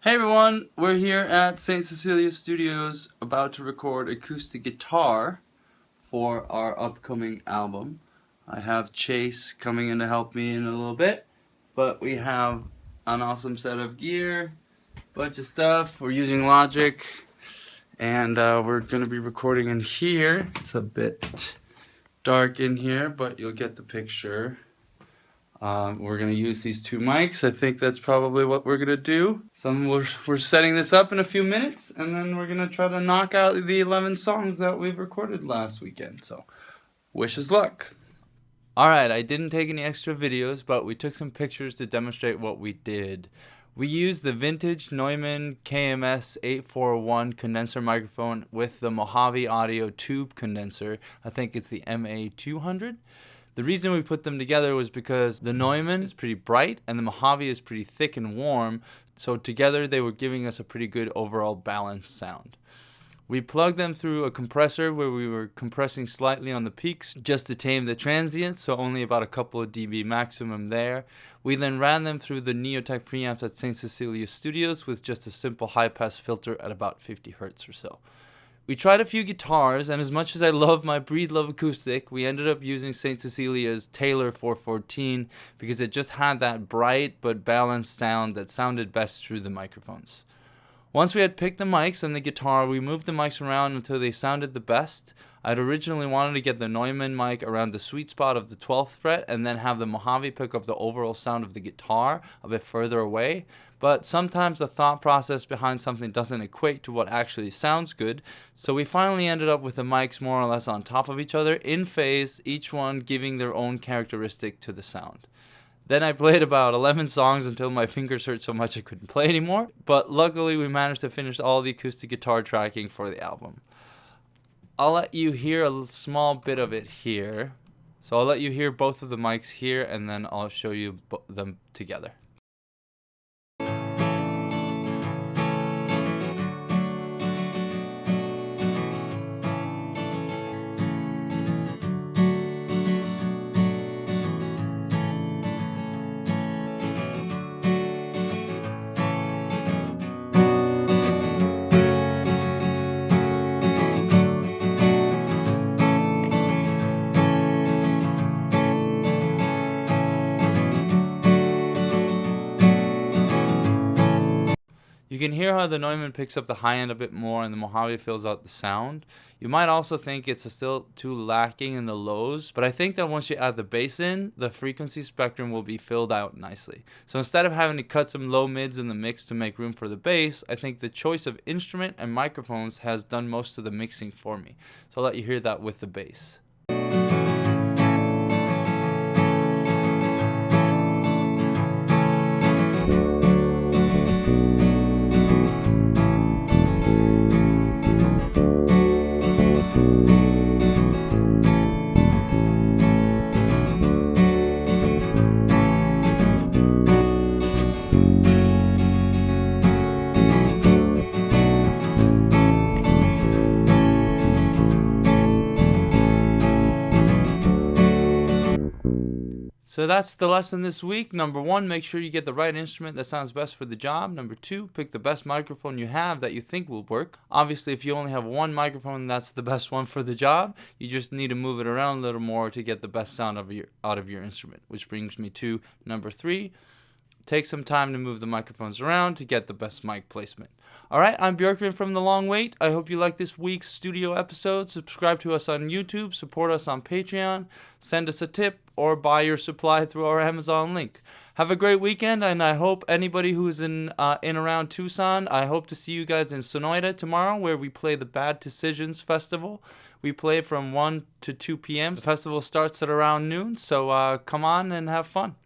Hey everyone, we're here at St. Cecilia Studios about to record acoustic guitar for our upcoming album. I have Chase coming in to help me in a little bit, but we have an awesome set of gear, bunch of stuff. We're using Logic, and we're going to be recording in here. It's a bit dark in here, but you'll get the picture. We're going to use these two mics. I think that's probably what we're going to do. We're setting this up in a few minutes, and then we're going to try to knock out the 11 songs that we've recorded last weekend. So, wish us luck. Alright, I didn't take any extra videos, but we took some pictures to demonstrate what we did. We used the vintage Neumann KMS 841 condenser microphone with the Mojave Audio tube condenser. I think it's the MA200. The reason we put them together was because the Neumann is pretty bright and the Mojave is pretty thick and warm, so together they were giving us a pretty good overall balanced sound. We plugged them through a compressor where we were compressing slightly on the peaks just to tame the transients, so only about a couple of dB maximum there. We then ran them through the Neotech preamps at St. Cecilia Studios with just a simple high-pass filter at about 50 Hz or so. We tried a few guitars, and as much as I love my Breedlove Acoustic, we ended up using St. Cecilia's Taylor 414 because it just had that bright but balanced sound that sounded best through the microphones. Once we had picked the mics and the guitar, we moved the mics around until they sounded the best. I'd originally wanted to get the Neumann mic around the sweet spot of the 12th fret and then have the Mojave pick up the overall sound of the guitar a bit further away, but sometimes the thought process behind something doesn't equate to what actually sounds good, so we finally ended up with the mics more or less on top of each other, in phase, each one giving their own characteristic to the sound. Then I played about 11 songs until my fingers hurt so much I couldn't play anymore, but luckily we managed to finish all the acoustic guitar tracking for the album. I'll let you hear a small bit of it here. So I'll let you hear both of the mics here, and then I'll show you them together. You can hear how the Neumann picks up the high end a bit more and the Mojave fills out the sound. You might also think it's still too lacking in the lows, but I think that once you add the bass in, the frequency spectrum will be filled out nicely. So instead of having to cut some low mids in the mix to make room for the bass, I think the choice of instrument and microphones has done most of the mixing for me. So I'll let you hear that with the bass. So that's the lesson this week. Number 1, make sure you get the right instrument that sounds best for the job. Number 2, pick the best microphone you have that you think will work. Obviously, if you only have one microphone, that's the best one for the job. You just need to move it around a little more to get the best sound out of your instrument. Which brings me to number 3. Take some time to move the microphones around to get the best mic placement. Alright, I'm Björkman from The Long Wait. I hope you like this week's studio episode. Subscribe to us on YouTube, support us on Patreon, send us a tip, or buy your supply through our Amazon link. Have a great weekend, and I hope anybody who's in around Tucson, I hope to see you guys in Sonoita tomorrow, where we play the Bad Decisions Festival. We play from 1 to 2 p.m. The festival starts at around noon, so come on and have fun.